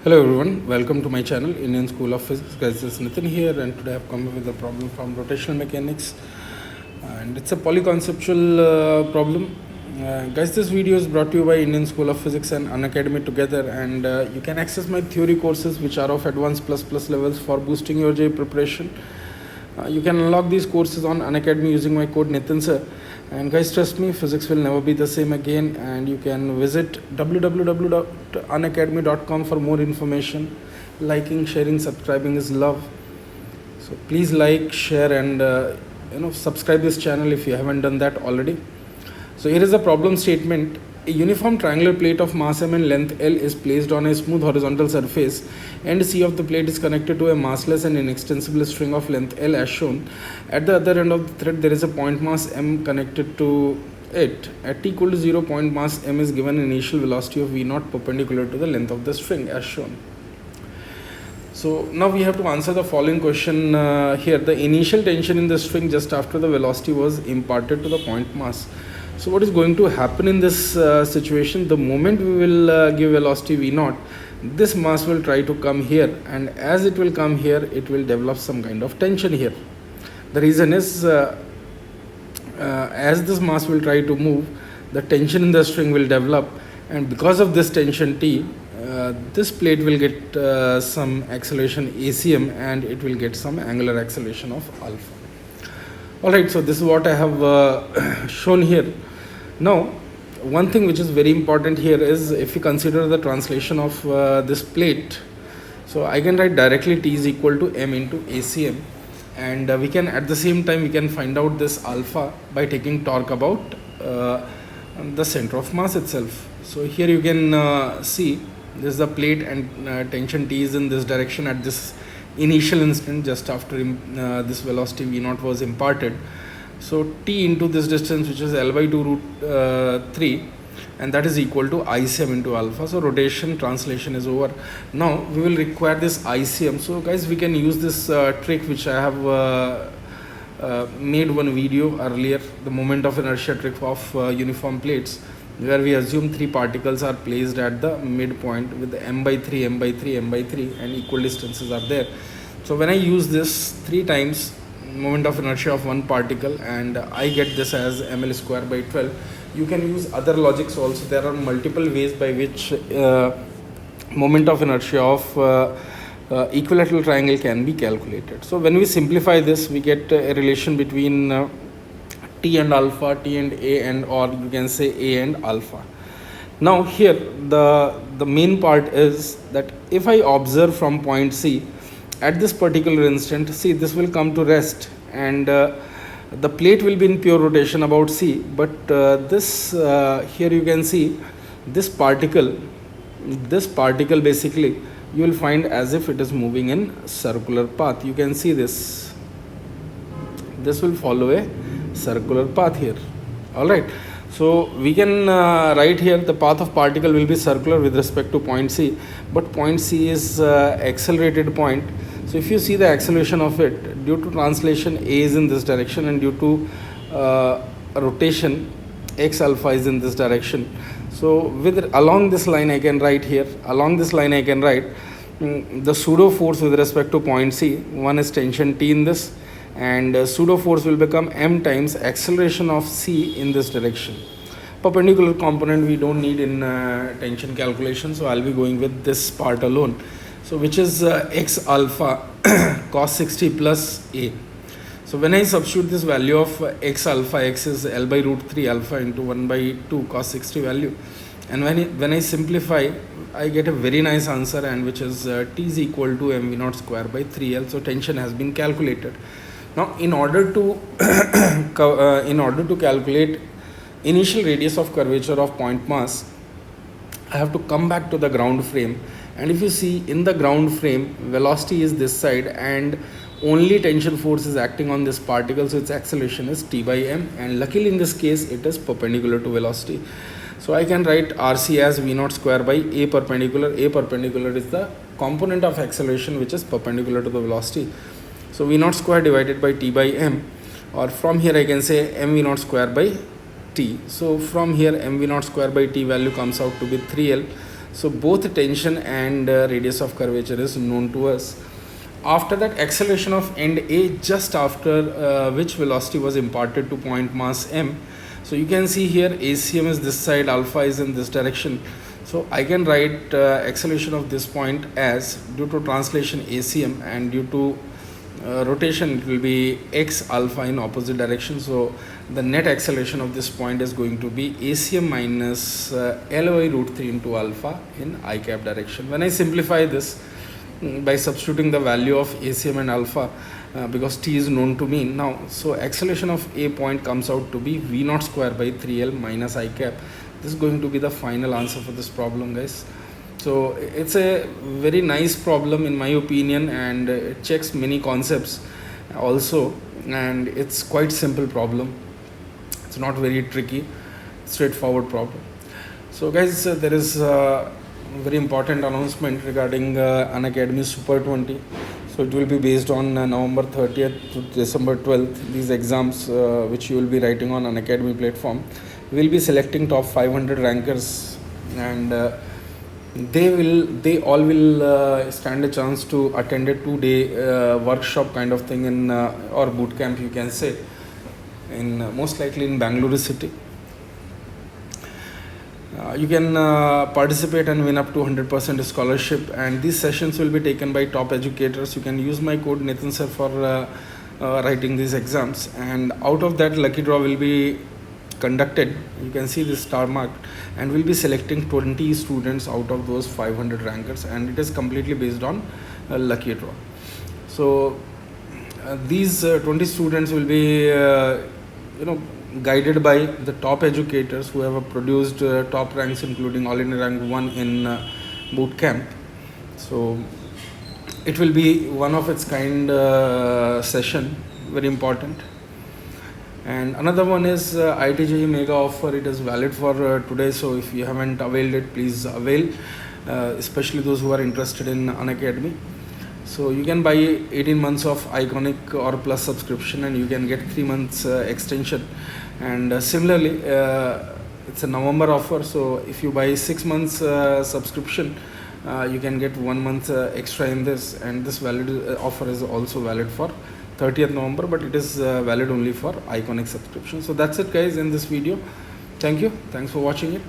Hello everyone, welcome to my channel Indian School of Physics. Guys, this is Nitin here, and today I have come up with a problem from rotational mechanics, and it's a polyconceptual problem. Guys, this video is brought to you by Indian School of Physics and Unacademy together, and you can access my theory courses which are of advanced plus levels for boosting your JEE preparation. You can unlock these courses on Unacademy using my code Nitin sir. And guys, trust me, physics will never be the same again. And you can visit www.unacademy.com for more information. Liking, sharing, subscribing is love. So please like, share, and subscribe this channel if you haven't done that already. So here is the problem statement. A uniform triangular plate of mass m and length L is placed on a smooth horizontal surface. End C of the plate is connected to a massless and inextensible string of length L as shown. At the other end of the thread, there is a point mass m connected to it. At t equal to 0, point mass m is given initial velocity of v0 perpendicular to the length of the string as shown. So now we have to answer the following question here. The initial tension in the string just after the velocity was imparted to the point mass. So what is going to happen in this situation? The moment we will give velocity v0, this mass will try to come here, and as it will come here, it will develop some kind of tension here. The reason is as this mass will try to move, the tension in the string will develop, and because of this tension T, this plate will get some acceleration ACM, and it will get some angular acceleration of alpha. Alright, so this is what I have shown here. Now, one thing which is very important here is if we consider the translation of this plate, so I can write directly T is equal to m into ACM, and we can at the same time we can find out this alpha by taking torque about the center of mass itself. So here you can see this is the plate, and tension T is in this direction at this initial instant just after this velocity v0 was imparted. So T into this distance, which is L by 2 root 3, and that is equal to ICM into alpha. So rotation translation is over. Now we will require this ICM. So guys, we can use this trick which I have made one video earlier, the moment of inertia trick of uniform plates, where we assume three particles are placed at the midpoint with m by 3, m by 3, m by 3, and equal distances are there. So when I use this 3 times moment of inertia of one particle, and I get this as ml square by 12. You can use other logics also. There are multiple ways by which moment of inertia of equilateral triangle can be calculated. So when we simplify this, we get a relation between T and alpha, T and A, and or you can say A and alpha. Now here the main part is that if I observe from point C, at this particular instant, see, this will come to rest, and the plate will be in pure rotation about C, but this here you can see this particle basically you will find as if it is moving in circular path. You can see this will follow a circular path here. All right, so we can write here the path of particle will be circular with respect to point C, but point C is accelerated point. So if you see the acceleration of it, due to translation A is in this direction, and due to rotation x alpha is in this direction. So along this line I can write here, the pseudo force with respect to point C. One is tension T in this, and pseudo force will become m times acceleration of C in this direction. Perpendicular component we don't need in tension calculation, so I'll be going with this part alone. So which is x alpha cos 60 plus A. So when I substitute this value of x alpha, x is L by root 3 alpha into 1 by 2 cos 60 value, and when I simplify, I get a very nice answer, and which is T is equal to mv0 square by 3L. So tension has been calculated. Now in order to calculate initial radius of curvature of point mass, I have to come back to the ground frame. And if you see in the ground frame, velocity is this side, and only tension force is acting on this particle, so its acceleration is T by m, and luckily in this case it is perpendicular to velocity. So I can write RC as v0 square by A perpendicular. A perpendicular is the component of acceleration which is perpendicular to the velocity. So v0 square divided by T by m, or from here I can say m v0 square by T. So from here m v0 square by T value comes out to be 3L. So both tension and radius of curvature is known to us. After that, acceleration of end A, just after which velocity was imparted to point mass m. So you can see here ACM is this side, alpha is in this direction. So I can write acceleration of this point as, due to translation ACM and due to rotation, it will be x alpha in opposite direction. So the net acceleration of this point is going to be ACM minus Ly root 3 into alpha in I cap direction. When I simplify this by substituting the value of ACM and alpha, because t is known to me now, so acceleration of a point comes out to be v naught square by 3l minus I cap. This is going to be the final answer for this problem, guys. So it's a very nice problem in my opinion, and it checks many concepts also, and it's quite simple problem. It's not very tricky, straightforward problem. So guys, there is a very important announcement regarding Unacademy Super 20. So it will be based on November 30th to December 12th. These exams which you will be writing on Unacademy platform, we will be selecting top 500 rankers, and they all will stand a chance to attend a 2-day workshop kind of thing in or boot camp, you can say, in most likely in Bangalore city. You can participate and win up to 100% scholarship, and these sessions will be taken by top educators. You can use my code Nathan sir for writing these exams, and out of that lucky draw will be conducted. You can see this star mark, and we'll be selecting 20 students out of those 500 rankers, and it is completely based on lucky draw. So these 20 students will be guided by the top educators who have produced top ranks, including all India rank 1 in boot camp. So it will be one of its kind session, very important. And another one is IIT mega offer. It is valid for today, so if you haven't availed it, please avail, especially those who are interested in Unacademy. So you can buy 18 months of Iconic or Plus subscription, and you can get 3 months extension. And similarly, it's a November offer, so if you buy 6 months subscription, you can get 1 month extra in this, and this valid offer is also valid for 30th November, but it is valid only for Iconic subscription. So that's it guys in this video. Thank you. Thanks for watching it.